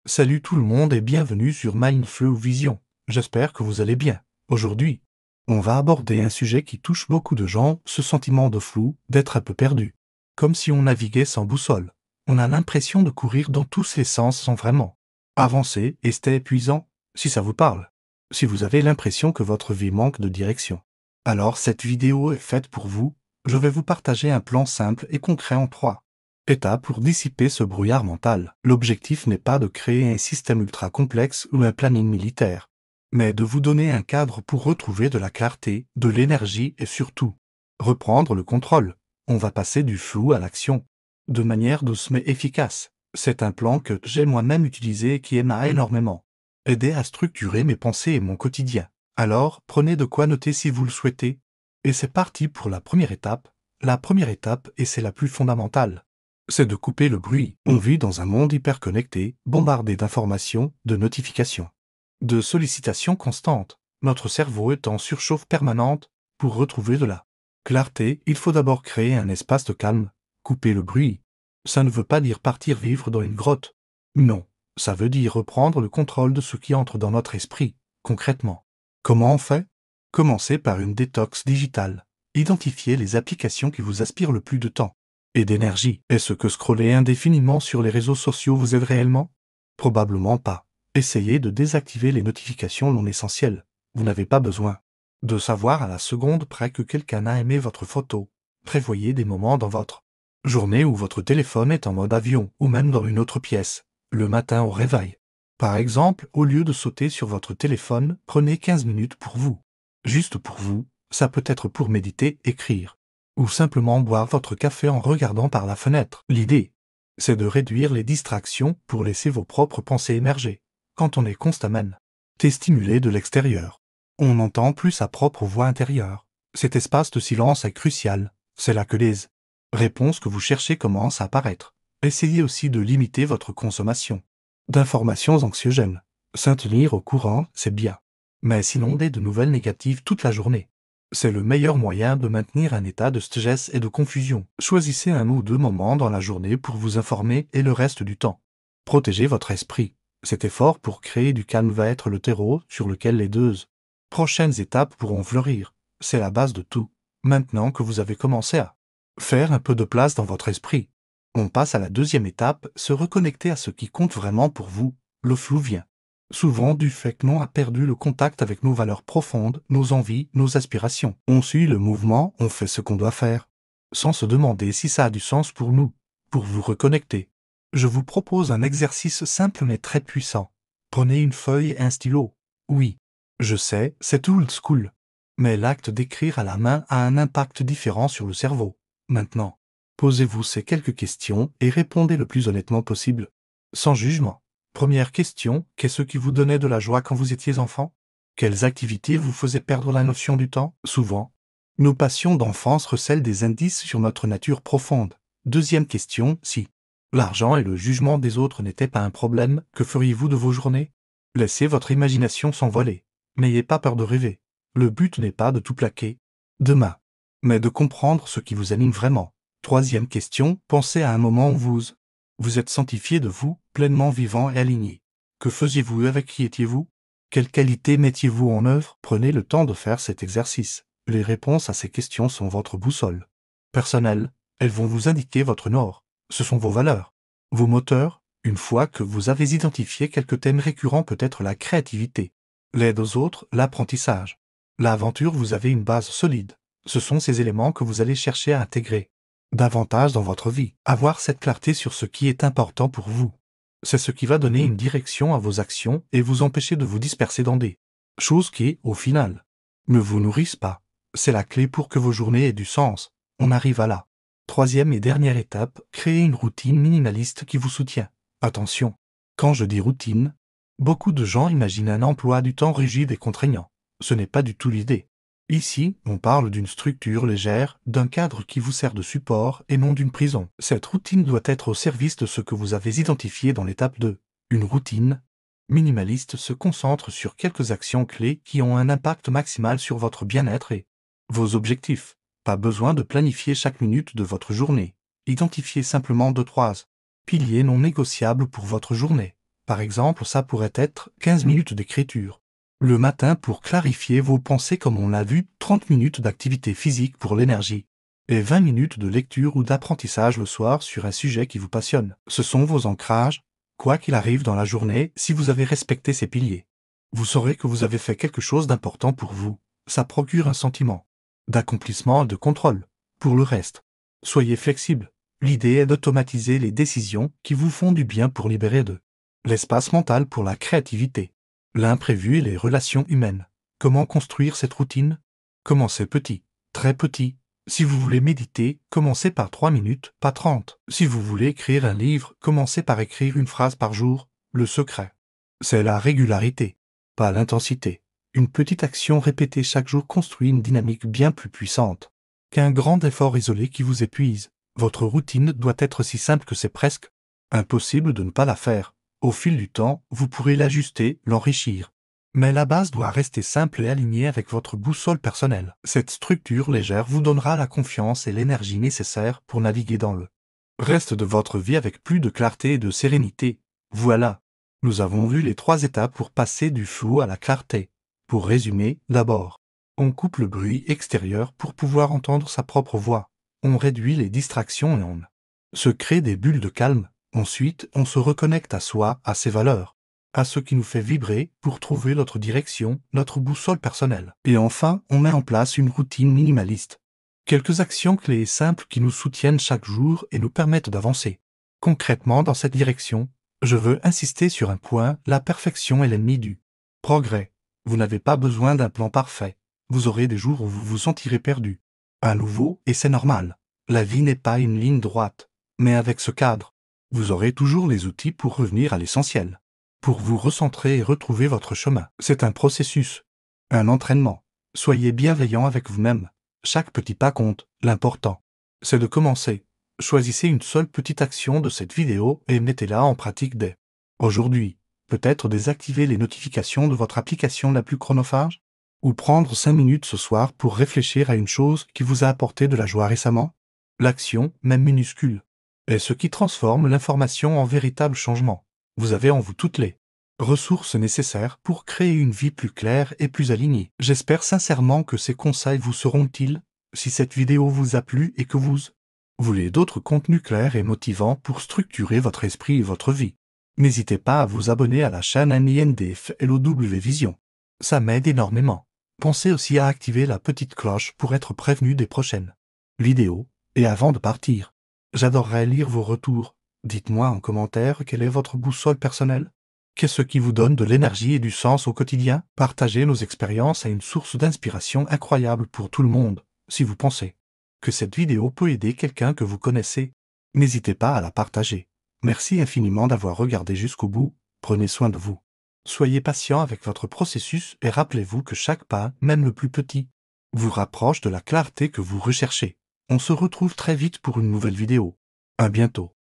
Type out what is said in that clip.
Salut tout le monde et bienvenue sur Mindflow Vision. J'espère que vous allez bien. Aujourd'hui, on va aborder un sujet qui touche beaucoup de gens, ce sentiment de flou, d'être un peu perdu. Comme si on naviguait sans boussole. On a l'impression de courir dans tous les sens sans vraiment avancer et c'était épuisant, si ça vous parle. Si vous avez l'impression que votre vie manque de direction. Alors cette vidéo est faite pour vous. Je vais vous partager un plan simple et concret en 3 étapes pour dissiper ce brouillard mental. L'objectif n'est pas de créer un système ultra complexe ou un planning militaire, mais de vous donner un cadre pour retrouver de la clarté, de l'énergie et surtout, reprendre le contrôle. On va passer du flou à l'action, de manière douce mais efficace. C'est un plan que j'ai moi-même utilisé et qui m'a énormément aidé à structurer mes pensées et mon quotidien. Alors, prenez de quoi noter si vous le souhaitez. Et c'est parti pour la première étape. La première étape, et c'est la plus fondamentale, c'est de couper le bruit. On vit dans un monde hyper connecté, bombardé d'informations, de notifications, de sollicitations constantes. Notre cerveau est en surchauffe permanente. Pour retrouver de la clarté, il faut d'abord créer un espace de calme. Couper le bruit. Ça ne veut pas dire partir vivre dans une grotte. Non, ça veut dire reprendre le contrôle de ce qui entre dans notre esprit, concrètement. Comment on fait? Commencez par une détox digitale. Identifiez les applications qui vous aspirent le plus de temps et d'énergie. Est-ce que scroller indéfiniment sur les réseaux sociaux vous aide réellement? Probablement pas. Essayez de désactiver les notifications non essentielles. Vous n'avez pas besoin de savoir à la seconde près que quelqu'un a aimé votre photo. Prévoyez des moments dans votre journée où votre téléphone est en mode avion ou même dans une autre pièce, le matin au réveil. Par exemple, au lieu de sauter sur votre téléphone, prenez 15 minutes pour vous. Juste pour vous, ça peut être pour méditer, écrire, ou simplement boire votre café en regardant par la fenêtre. L'idée, c'est de réduire les distractions pour laisser vos propres pensées émerger. Quand on est constamment stimulé de l'extérieur, on n'entend plus sa propre voix intérieure. Cet espace de silence est crucial. C'est là que les réponses que vous cherchez commencent à apparaître. Essayez aussi de limiter votre consommation d'informations anxiogènes. S'en tenir au courant, c'est bien, mais s'inonder de nouvelles négatives toute la journée, c'est le meilleur moyen de maintenir un état de stress et de confusion. Choisissez 1 ou 2 moments dans la journée pour vous informer et le reste du temps, protégez votre esprit. Cet effort pour créer du calme va être le terreau sur lequel les 2 prochaines étapes pourront fleurir. C'est la base de tout. Maintenant que vous avez commencé à faire un peu de place dans votre esprit, on passe à la deuxième étape, se reconnecter à ce qui compte vraiment pour vous. Le flou vient souvent du fait que l'on a perdu le contact avec nos valeurs profondes, nos envies, nos aspirations. On suit le mouvement, on fait ce qu'on doit faire, sans se demander si ça a du sens pour nous. Pour vous reconnecter, je vous propose un exercice simple mais très puissant. Prenez une feuille et un stylo. Oui, je sais, c'est old school, mais l'acte d'écrire à la main a un impact différent sur le cerveau. Maintenant, posez-vous ces quelques questions et répondez le plus honnêtement possible, sans jugement. Première question, qu'est-ce qui vous donnait de la joie quand vous étiez enfant? Quelles activités vous faisaient perdre la notion du temps? Souvent, nos passions d'enfance recèlent des indices sur notre nature profonde. Deuxième question, si l'argent et le jugement des autres n'étaient pas un problème, que feriez-vous de vos journées? Laissez votre imagination s'envoler. N'ayez pas peur de rêver. Le but n'est pas de tout plaquer demain, mais de comprendre ce qui vous anime vraiment. Troisième question, pensez à un moment où vous êtes senti fier de vous, pleinement vivant et aligné. Que faisiez-vous, avec qui étiez-vous? Quelles qualités mettiez-vous en œuvre? Prenez le temps de faire cet exercice. Les réponses à ces questions sont votre boussole personnelle. Elles vont vous indiquer votre nord. Ce sont vos valeurs, vos moteurs. Une fois que vous avez identifié quelques thèmes récurrents, peut-être la créativité, l'aide aux autres, l'apprentissage, l'aventure, vous avez une base solide. Ce sont ces éléments que vous allez chercher à intégrer davantage dans votre vie. Avoir cette clarté sur ce qui est important pour vous, c'est ce qui va donner une direction à vos actions et vous empêcher de vous disperser dans des choses qui, au final, ne vous nourrissent pas. C'est la clé pour que vos journées aient du sens. On arrive à la troisième et dernière étape, créer une routine minimaliste qui vous soutient. Attention, quand je dis routine, beaucoup de gens imaginent un emploi du temps rigide et contraignant. Ce n'est pas du tout l'idée. Ici, on parle d'une structure légère, d'un cadre qui vous sert de support et non d'une prison. Cette routine doit être au service de ce que vous avez identifié dans l'étape 2. Une routine minimaliste se concentre sur quelques actions clés qui ont un impact maximal sur votre bien-être et vos objectifs. Pas besoin de planifier chaque minute de votre journée. Identifiez simplement 2-3 piliers non négociables pour votre journée. Par exemple, ça pourrait être 15 minutes d'écriture. Le matin pour clarifier vos pensées comme on l'a vu, 30 minutes d'activité physique pour l'énergie. Et 20 minutes de lecture ou d'apprentissage le soir sur un sujet qui vous passionne. Ce sont vos ancrages, quoi qu'il arrive dans la journée, si vous avez respecté ces piliers. Vous saurez que vous avez fait quelque chose d'important pour vous. Ça procure un sentiment d'accomplissement et de contrôle. Pour le reste, soyez flexible. L'idée est d'automatiser les décisions qui vous font du bien pour libérer de l'espace mental pour la créativité, l'imprévu et les relations humaines. Comment construire cette routine? Commencez petit, très petit. Si vous voulez méditer, commencez par 3 minutes, pas 30. Si vous voulez écrire un livre, commencez par écrire une phrase par jour. Le secret, c'est la régularité, pas l'intensité. Une petite action répétée chaque jour construit une dynamique bien plus puissante qu'un grand effort isolé qui vous épuise. Votre routine doit être si simple que c'est presque impossible de ne pas la faire. Au fil du temps, vous pourrez l'ajuster, l'enrichir. Mais la base doit rester simple et alignée avec votre boussole personnelle. Cette structure légère vous donnera la confiance et l'énergie nécessaires pour naviguer dans le reste de votre vie avec plus de clarté et de sérénité. Voilà. Nous avons vu les 3 étapes pour passer du flou à la clarté. Pour résumer, d'abord, on coupe le bruit extérieur pour pouvoir entendre sa propre voix. On réduit les distractions et on se crée des bulles de calme. Ensuite, on se reconnecte à soi, à ses valeurs, à ce qui nous fait vibrer pour trouver notre direction, notre boussole personnelle. Et enfin, on met en place une routine minimaliste. Quelques actions clés et simples qui nous soutiennent chaque jour et nous permettent d'avancer. Concrètement, dans cette direction, je veux insister sur un point, la perfection est l'ennemi du progrès. Vous n'avez pas besoin d'un plan parfait. Vous aurez des jours où vous vous sentirez perdu. À nouveau, et c'est normal. La vie n'est pas une ligne droite. Mais avec ce cadre, vous aurez toujours les outils pour revenir à l'essentiel. Pour vous recentrer et retrouver votre chemin. C'est un processus. Un entraînement. Soyez bienveillant avec vous-même. Chaque petit pas compte. L'important, c'est de commencer. Choisissez une seule petite action de cette vidéo et mettez-la en pratique dès aujourd'hui. Peut-être désactiver les notifications de votre application la plus chronophage? Ou prendre 5 minutes ce soir pour réfléchir à une chose qui vous a apporté de la joie récemment? L'action, même minuscule, est ce qui transforme l'information en véritable changement. Vous avez en vous toutes les ressources nécessaires pour créer une vie plus claire et plus alignée. J'espère sincèrement que ces conseils vous seront utiles. Si cette vidéo vous a plu et que vous voulez d'autres contenus clairs et motivants pour structurer votre esprit et votre vie, n'hésitez pas à vous abonner à la chaîne NINDFLOW Vision. Ça m'aide énormément. Pensez aussi à activer la petite cloche pour être prévenu des prochaines vidéos. Et avant de partir, j'adorerais lire vos retours. Dites-moi en commentaire quelle est votre boussole personnelle. Qu'est-ce qui vous donne de l'énergie et du sens au quotidien? Partagez nos expériences à une source d'inspiration incroyable pour tout le monde. Si vous pensez que cette vidéo peut aider quelqu'un que vous connaissez, n'hésitez pas à la partager. Merci infiniment d'avoir regardé jusqu'au bout. Prenez soin de vous. Soyez patient avec votre processus et rappelez-vous que chaque pas, même le plus petit, vous rapproche de la clarté que vous recherchez. On se retrouve très vite pour une nouvelle vidéo. À bientôt.